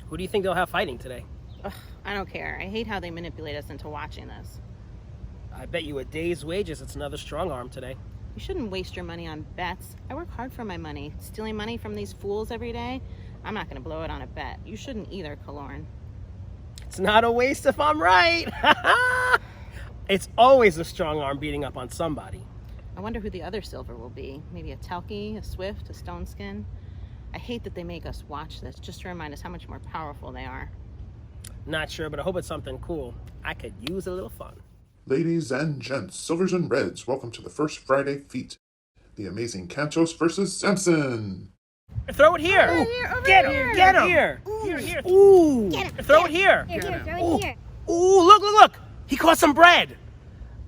Who do you think they'll have fighting today? Ugh, I don't care. I hate how they manipulate us into watching this. I bet you a day's wages it's another strong arm today. You shouldn't waste your money on bets. I work hard for my money. Stealing money from these fools every day? I'm not going to blow it on a bet. You shouldn't either, Kalorn. It's not a waste if I'm right. It's always a strong arm beating up on somebody. I wonder who the other silver will be. Maybe a Telki, a Swift, a Stoneskin. I hate that they make us watch this just to remind us how much more powerful they are. Not sure, but I hope it's something cool. I could use a little fun. Ladies and gents, silvers and reds, welcome to the first Friday feat. The amazing Cantos versus Samson. Throw it here. Over Get here. him. Get him. Here. Here. Ooh. Get him. Throw it here. Here, throw it here. Ooh, look. He caught some bread.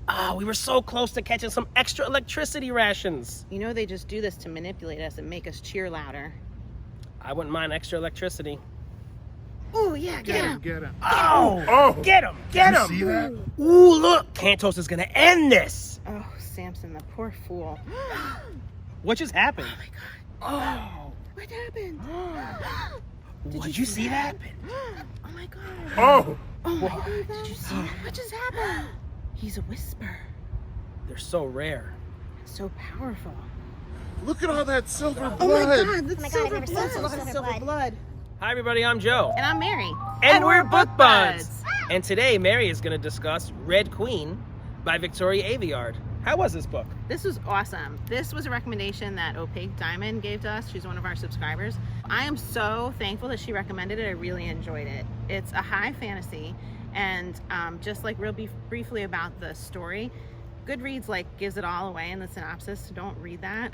Ah, we were so close to catching some extra electricity rations. You know they just do this to manipulate us and make us cheer louder. I wouldn't mind extra electricity. Ooh, yeah, Get him. Get him. Oh. Get him. Get him. You see that? Ooh, look. Cantos is going to end this. Oh, Samson, the poor fool. What just happened? Oh, my God. Oh. What happened? Did you see that? Oh, my God. Oh! Oh, my God. Did you see that? What just happened? He's a whisper. They're so rare. So powerful. Look at all that silver Oh, blood. my God. That's Oh my God, I've silver never seen blood. so much silver blood. Hi, everybody. I'm Joe. And I'm Mary. And we're Book Buds. And today, Mary is going to discuss Red Queen by Victoria Aveyard. How was this book? This was awesome. This was a recommendation that Opaque Diamond gave to us. She's one of our subscribers. I am so thankful that she recommended it. I really enjoyed it. It's a high fantasy, and just like real briefly about the story, Goodreads gives it all away in the synopsis, so don't read that.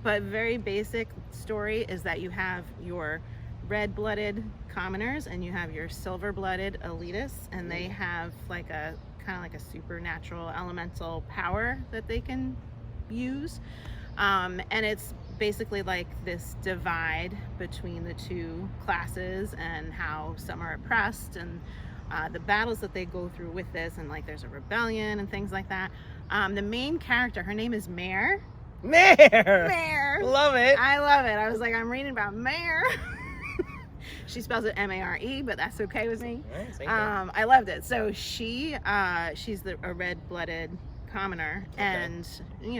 But very basic story is that you have your red-blooded commoners and you have your silver-blooded elitists, and they have kind of like a supernatural elemental power that they can use, and it's basically like this divide between the two classes and how some are oppressed and the battles that they go through with this, and there's a rebellion and things like that. The main character, her name is Mare. Mare! Love it. I love it. I was like, I'm reading about Mare. She spells it M-A-R-E, but that's okay with me. All right, same thing. I loved it. So she's a red-blooded commoner, and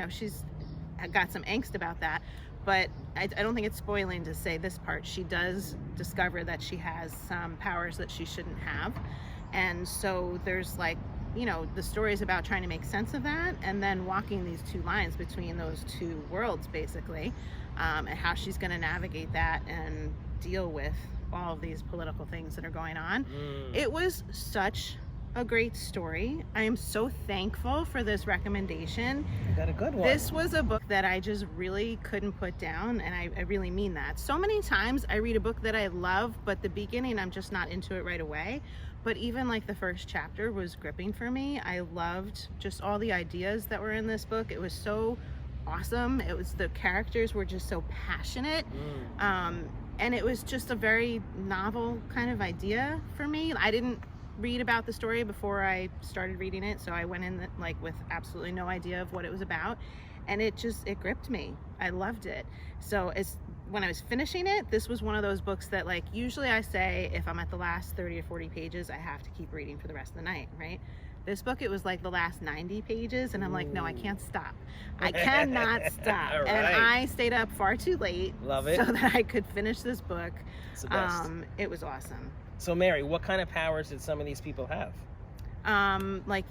she's got some angst about that. But I don't think it's spoiling to say this part. She does discover that she has some powers that she shouldn't have, and so there's the story is about trying to make sense of that, and then walking these two lines between those two worlds, basically, and how she's going to navigate that and deal with all of these political things that are going on. It was such a great story. I am so thankful for this recommendation. You got a good one. This was a book that I just really couldn't put down, and I really mean that. So many times I read a book that I love, but the beginning I'm just not into it right away. But even the first chapter was gripping for me. I loved just all the ideas that were in this book. It was so awesome. The characters were just so passionate. And it was just a very novel kind of idea for me. I didn't read about the story before I started reading it, so I went in with absolutely no idea of what it was about, and it gripped me. I loved it. So when I was finishing it, this was one of those books that usually I say if I'm at the last 30 or 40 pages, I have to keep reading for the rest of the night, right? This book, it was the last 90 pages, and I'm like, no, I can't stop. I cannot stop. Right. And I stayed up far too late. Love it. So that I could finish this book. It's the best. It was awesome. So, Mary, what kind of powers did some of these people have?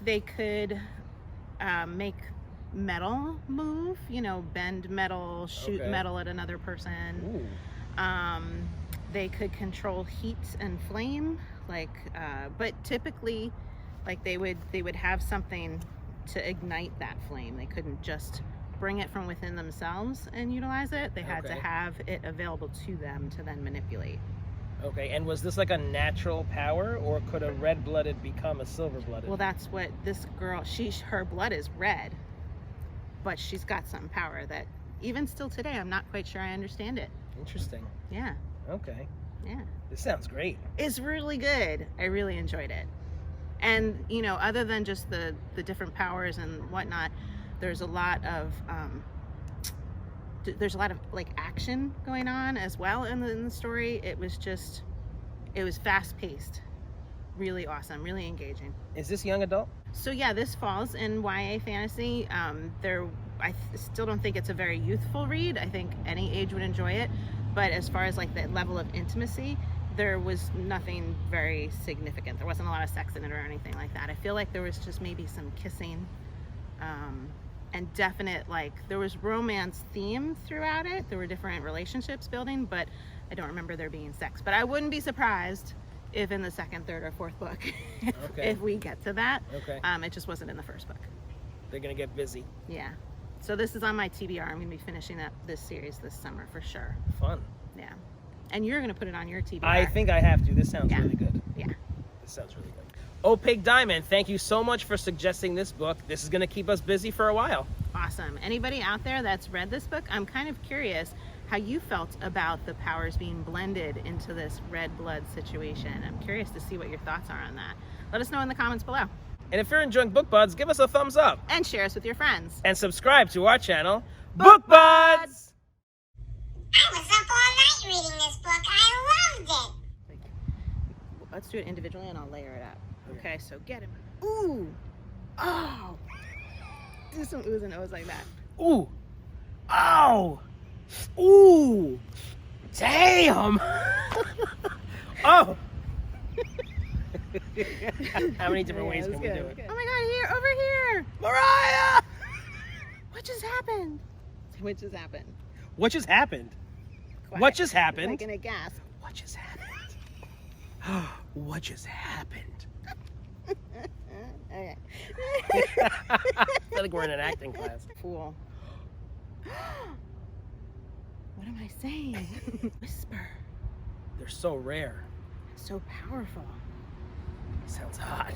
They could make metal move, bend metal, shoot metal at another person. Ooh. They could control heat and flame, but typically they would have something to ignite that flame. They couldn't just bring it from within themselves and utilize it. They had to have it available to them to then manipulate. Okay, and was this a natural power, or could a red-blooded become a silver-blooded? Well, that's what this girl, her blood is red, but she's got some power that even still today, I'm not quite sure I understand it. Interesting. Yeah. Okay. Yeah. This sounds great. It's really good. I really enjoyed it. And, other than just the different powers and whatnot, there's a lot of there's a lot of like action going on as well in the story. It was fast paced, really awesome, really engaging. Is this young adult? So yeah, this falls in YA fantasy. Still don't think it's a very youthful read. I think any age would enjoy it, but as far as like the level of intimacy, there was nothing very significant. There wasn't a lot of sex in it or anything like that. I feel like there was just maybe some kissing, and definite, like, there was romance theme throughout it. There were different relationships building, but I don't remember there being sex. But I wouldn't be surprised if in the second, third, or fourth book, if we get to that. Okay. It just wasn't in the first book. They're gonna get busy. Yeah. So this is on my TBR. I'm gonna be finishing up this series this summer for sure. Fun. Yeah. And you're gonna put it on your TBR. I think I have to. This sounds really good. Yeah. This sounds really good. Opaque Diamond, thank you so much for suggesting this book. This is gonna keep us busy for a while. Awesome. Anybody out there that's read this book, I'm kind of curious how you felt about the powers being blended into this red blood situation. I'm curious to see what your thoughts are on that. Let us know in the comments below. And if you're enjoying Book Buds, give us a thumbs up. And share us with your friends. And subscribe to our channel, Book Buds! I was up all night reading this book. I loved it. Let's do it individually and I'll layer it up. Okay, so get him. Ooh! Oh! Do some oohs and ohs like that. Ooh! Ow! Ooh! Damn! Oh! How many different ways can we do it? Oh my god, here, over here! Mariah! What just happened? What just happened? What just happened? Quiet. What just happened? Like in a gasp. What just happened? What just happened? Okay. I feel like we're in an acting class. Fool. What am I saying? Whisper. They're so rare. So powerful. Sounds hot.